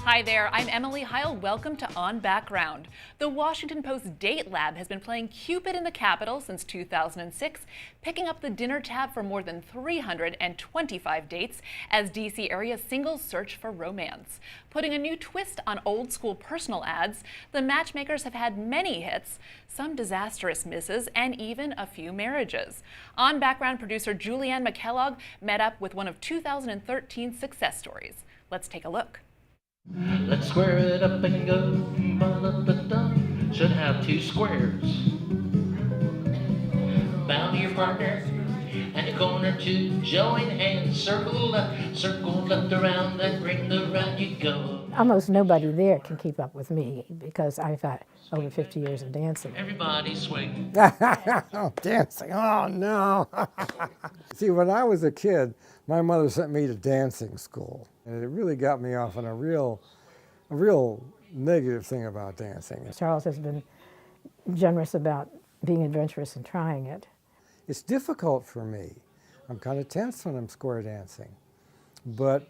Hi there, I'm Emily Heil. Welcome to On Background. The Washington Post Date Lab has been playing Cupid in the Capitol since 2006, picking up the dinner tab for more than 325 dates as D.C. area singles search for romance. Putting a new twist on old-school personal ads, the matchmakers have had many hits, some disastrous misses, and even a few marriages. On Background producer Julianne McKellogg met up with one of 2013's success stories. Let's take a look. Let's square it up and go. Ba-da-da-da. Should have two squares. Bound to your partner and a corner to join hands. Circle left around, then bring the round you go. Almost nobody there can keep up with me because I've got over 50 years of dancing. Everybody swing. Oh, dancing, oh no. See, when I was a kid, my mother sent me to dancing school. And it really got me off on a real negative thing about dancing. Charles has been generous about being adventurous and trying it. It's difficult for me. I'm kind of tense when I'm square dancing. But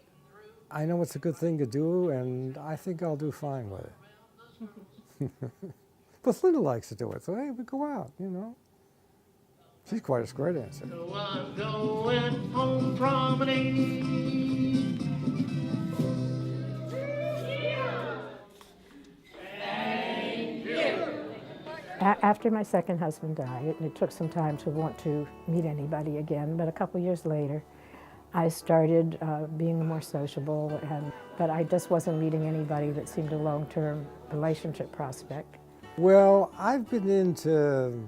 I know it's a good thing to do, and I think I'll do fine with it. Plus, Linda likes to do it, so hey, we go out, you know. She's quite a square dancer. So I'm going home promenade. After my second husband died, it took some time to want to meet anybody again, but a couple years later, I started being more sociable, but I just wasn't meeting anybody that seemed a long-term relationship prospect. Well, I've been into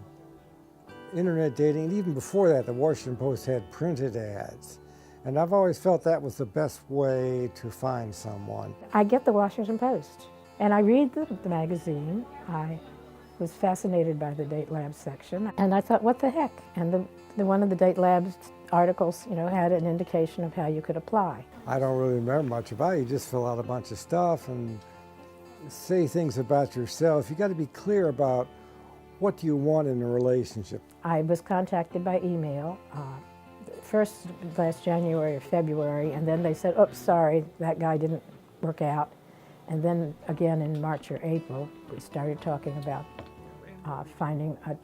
internet dating, and even before that, the Washington Post had printed ads. And I've always felt that was the best way to find someone. I get the Washington Post, and I read the magazine. I was fascinated by the Date Lab section, and I thought, what the heck? And one of the Date Lab's articles, you know, had an indication of how you could apply. I don't really remember much about it. You just fill out a bunch of stuff and say things about yourself. You got to be clear about what you want in a relationship. I was contacted by email, first last January or February, and then they said, oops, sorry, that guy didn't work out. And then again in March or April, we started talking about finding a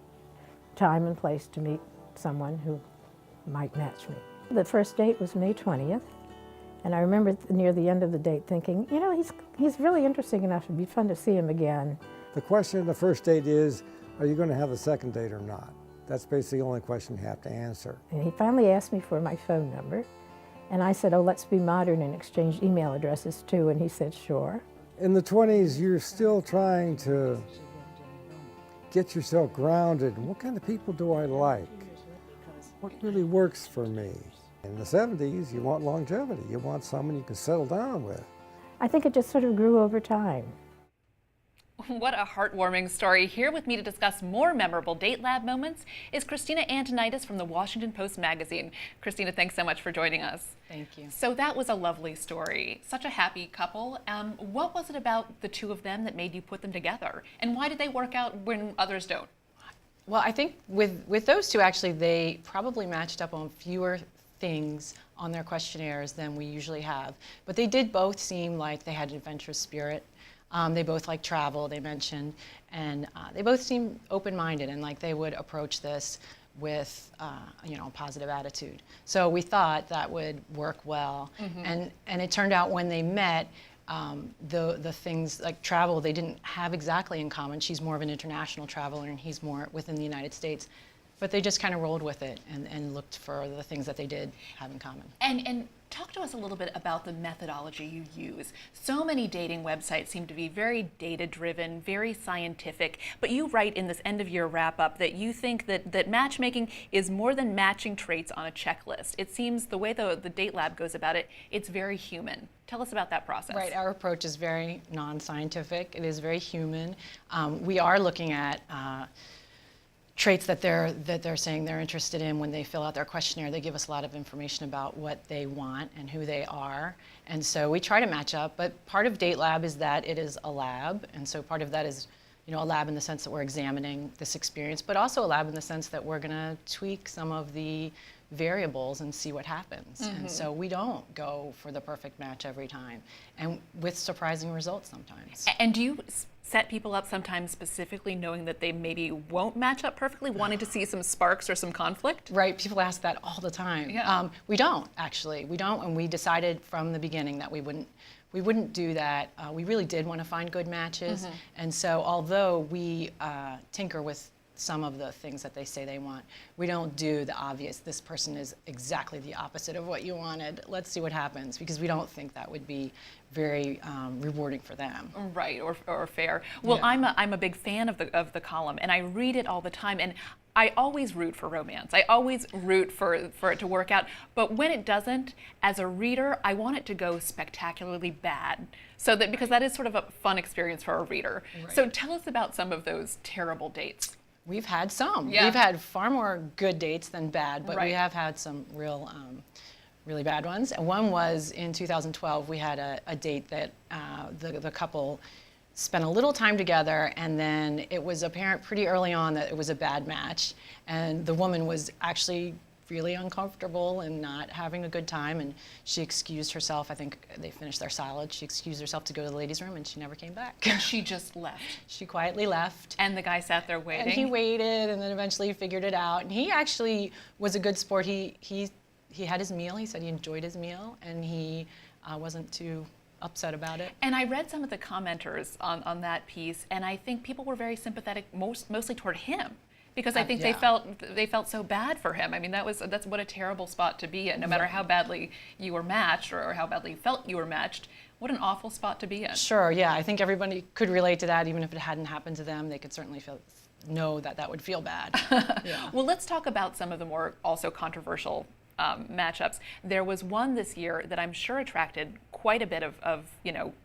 time and place to meet someone who might match me. The first date was May 20th, and I remember near the end of the date thinking, you know, he's really interesting enough, it'd be fun to see him again. The question in the first date is, are you going to have a second date or not? That's basically the only question you have to answer. And he finally asked me for my phone number, and I said, oh, let's be modern and exchange email addresses too, and he said, sure. In the 20s, you're still trying to get yourself grounded. What kind of people do I like? What really works for me? In the 70s, you want longevity. You want someone you can settle down with. I think it just sort of grew over time. What a heartwarming story. Here with me to discuss more memorable Date Lab moments is Christina Antonitas from the Washington Post magazine. Christina, thanks so much for joining us. Thank you. So that was a lovely story. Such a happy couple. What was it about the two of them that made you put them together? And why did they work out when others don't? Well, I think with those two, actually, they probably matched up on fewer things on their questionnaires than we usually have. But they did both seem like they had an adventurous spirit. They both like travel, they mentioned, and they both seemed open-minded and like they would approach this with you know, a positive attitude. So we thought that would work well. Mm-hmm. And it turned out when they met, the things like travel they didn't have exactly in common. She's more of an international traveler and he's more within the United States. But they just kind of rolled with it and looked for the things that they did have in common. And talk to us a little bit about the methodology you use. So many dating websites seem to be very data-driven, very scientific, but you write in this end-of-year wrap-up that you think that matchmaking is more than matching traits on a checklist. It seems the way the Date Lab goes about it, it's very human. Tell us about that process. Right, our approach is very non-scientific. It is very human. We are looking at traits that they're saying they're interested in when they fill out their questionnaire. They give us a lot of information about what they want and who they are. And so we try to match up, but part of Date Lab is that it is a lab. And so part of that is, you know, a lab in the sense that we're examining this experience, but also a lab in the sense that we're gonna tweak some of the variables and see what happens. And so we don't go for the perfect match every time, and with surprising results sometimes. And do you set people up sometimes specifically knowing that they maybe won't match up perfectly, wanting to see some sparks or some conflict? Right, people ask that all the time. Yeah. We don't, actually. We don't, and we decided from the beginning that we wouldn't do that. We really did want to find good matches, and so although we tinker with some of the things that they say they want, we don't do the obvious, this person is exactly the opposite of what you wanted, let's see what happens, because we don't think that would be very rewarding for them. Right, or fair. Well, Yeah. I'm a big fan of the column, and I read it all the time, and I always root for romance. I always root for it to work out. But when it doesn't, as a reader, I want it to go spectacularly bad. So that, because that is sort of a fun experience for a reader. Right. So tell us about some of those terrible dates. We've had some. Yeah. We've had far more good dates than bad, but we Right. have had some really bad ones. And one was in 2012. We had a date that the couple spent a little time together, and then it was apparent pretty early on that it was a bad match, and the woman was actually really uncomfortable and not having a good time, and she excused herself. I think they finished their salad. She excused herself to go to the ladies' room, and she never came back. And she just left. She quietly left. And the guy sat there waiting. And he waited, and then eventually he figured it out. And he actually was a good sport. He had his meal. He said he enjoyed his meal, and he wasn't too upset about it. And I read some of the commenters on that piece, and I think people were very sympathetic, mostly toward him, because I think yeah. they felt so bad for him. I mean, that's what a terrible spot to be in. No matter how badly you were matched or how badly you felt you were matched, what an awful spot to be in. Sure, yeah. I think everybody could relate to that, even if it hadn't happened to them. They could certainly know that would feel bad. Yeah. Well, let's talk about some of the more also controversial matchups. There was one this year that I'm sure attracted quite a bit of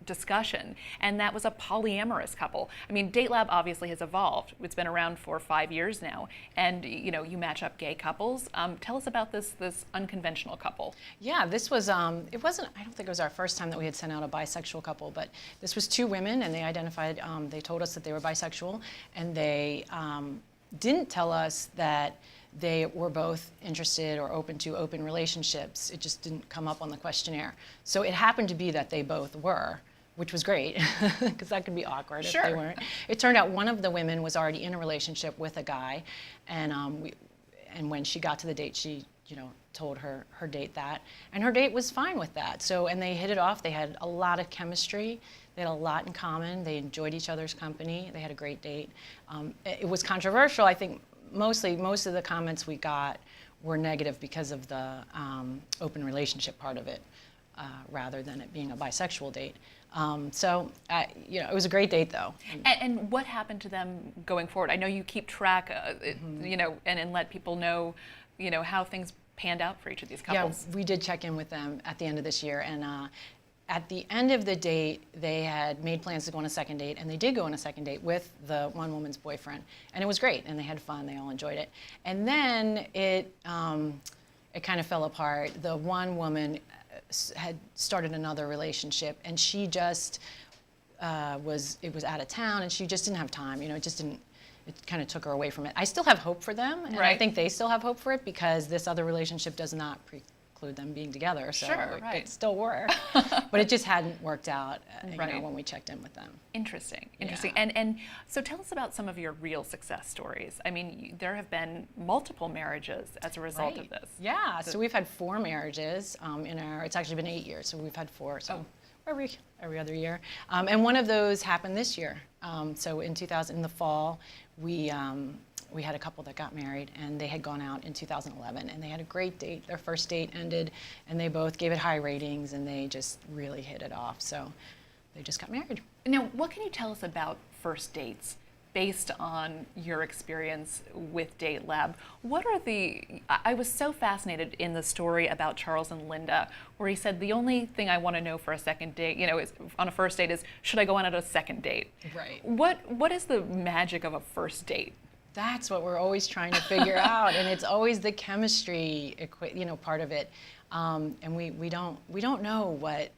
discussion, and that was a polyamorous couple. I mean, Date Lab obviously has evolved. It's been around for 5 years now, and you match up gay couples. Tell us about this unconventional couple. Yeah, this was, it wasn't, I don't think it was our first time that we had sent out a bisexual couple, but this was two women, and they identified, they told us that they were bisexual, and they didn't tell us that they were both interested or open to open relationships. It just didn't come up on the questionnaire. So it happened to be that they both were, which was great, because that could be awkward if they weren't. It turned out one of the women was already in a relationship with a guy, and when she got to the date, she told her date that, and her date was fine with that. So, and they hit it off. They had a lot of chemistry. They had a lot in common. They enjoyed each other's company. They had a great date. It was controversial. I think most of the comments we got were negative because of the open relationship part of it, rather than it being a bisexual date. It was a great date, though. And what happened to them going forward? I know you keep track, and let people know, how things panned out for each of these couples. Yeah, we did check in with them at the end of this year, and at the end of the date, they had made plans to go on a second date, and they did go on a second date with the one woman's boyfriend, and it was great, and they had fun. They all enjoyed it, and then it kind of fell apart. The one woman had started another relationship, and she just was out of town, and she just didn't have time. It kind of took her away from it. I still have hope for them, and I think they still have hope for it, because this other relationship does not preclude them being together, so it still worked. But it just hadn't worked out when we checked in with them. Interesting. Yeah. And so tell us about some of your real success stories. I mean, there have been multiple marriages as a result of this. Yeah, so we've had 4 marriages it's actually been 8 years, so we've had 4. So every other year. And one of those happened this year. So in the fall, we had a couple that got married, and they had gone out in 2011, and they had a great date. Their first date ended, and they both gave it high ratings, and they just really hit it off. So they just got married. Now, what can you tell us about first dates based on your experience with Date Lab? I was so fascinated in the story about Charles and Linda, where he said, the only thing I want to know for a second date, is on a first date is, should I go on at a second date? Right. What is the magic of a first date? That's what we're always trying to figure out, and it's always the chemistry, part of it. And we don't know what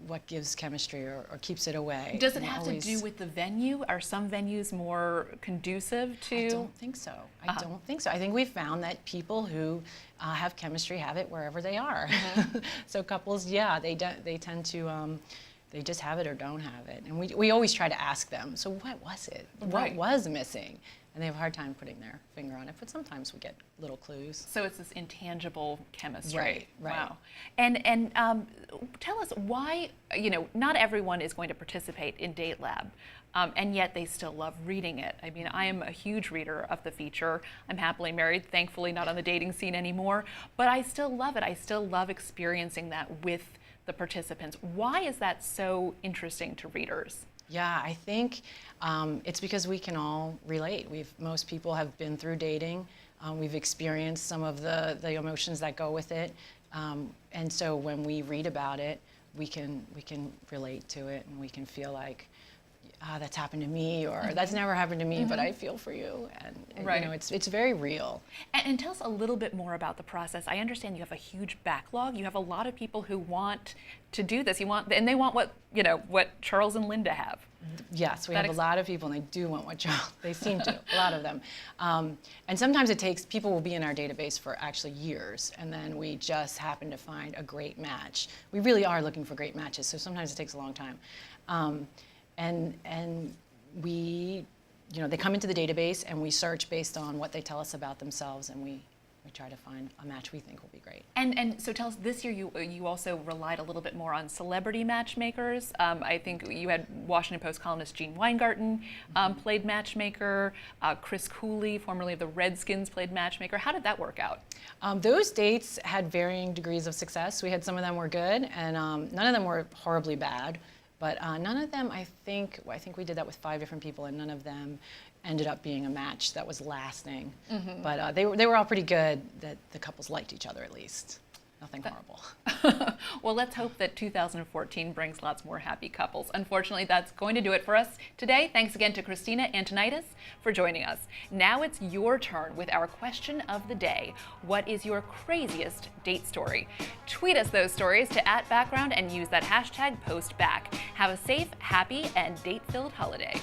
what gives chemistry or keeps it away. Does it And have always- to do with the venue? Are some venues more conducive to? I don't think so. I don't think so. I think we've found that people who have chemistry have it wherever they are. So couples, yeah, they tend to, they just have it or don't have it. And we always try to ask them, so what was it? Right. What was missing? And they have a hard time putting their finger on it, but sometimes we get little clues. So it's this intangible chemistry. Right, right. Wow. And tell us why, not everyone is going to participate in Date Lab, and yet they still love reading it. I mean, I am a huge reader of the feature. I'm happily married, thankfully not on the dating scene anymore, but I still love it. I still love experiencing that with the participants. Why is that so interesting to readers? Yeah, I think it's because we can all relate. Most people have been through dating. We've experienced some of the emotions that go with it, and so when we read about it, we can relate to it, and we can feel like, that's happened to me, or that's never happened to me, but I feel for you, and Right. it's very real. And tell us a little bit more about the process. I understand you have a huge backlog. You have a lot of people who want to do this. And they want what Charles and Linda have. Yes, we have a lot of people, and they do want what Charles. They seem to, a lot of them. And sometimes people will be in our database for actually years, and then we just happen to find a great match. We really are looking for great matches, so sometimes it takes a long time. And we, they come into the database, and we search based on what they tell us about themselves, and we try to find a match we think will be great. And so tell us, this year you also relied a little bit more on celebrity matchmakers. I think you had Washington Post columnist Gene Weingarten played matchmaker. Chris Cooley, formerly of the Redskins, played matchmaker. How did that work out? Those dates had varying degrees of success. We had some of them were good, and none of them were horribly bad. But none of them, I think we did that with 5 different people, and none of them ended up being a match that was lasting. But they were all pretty good, that the couples liked each other at least. Nothing horrible. Well, let's hope that 2014 brings lots more happy couples. Unfortunately, that's going to do it for us today. Thanks again to Christina Antonitas for joining us. Now it's your turn with our question of the day. What is your craziest date story? Tweet us those stories to @background and use that hashtag #postback. Have a safe, happy, and date-filled holiday.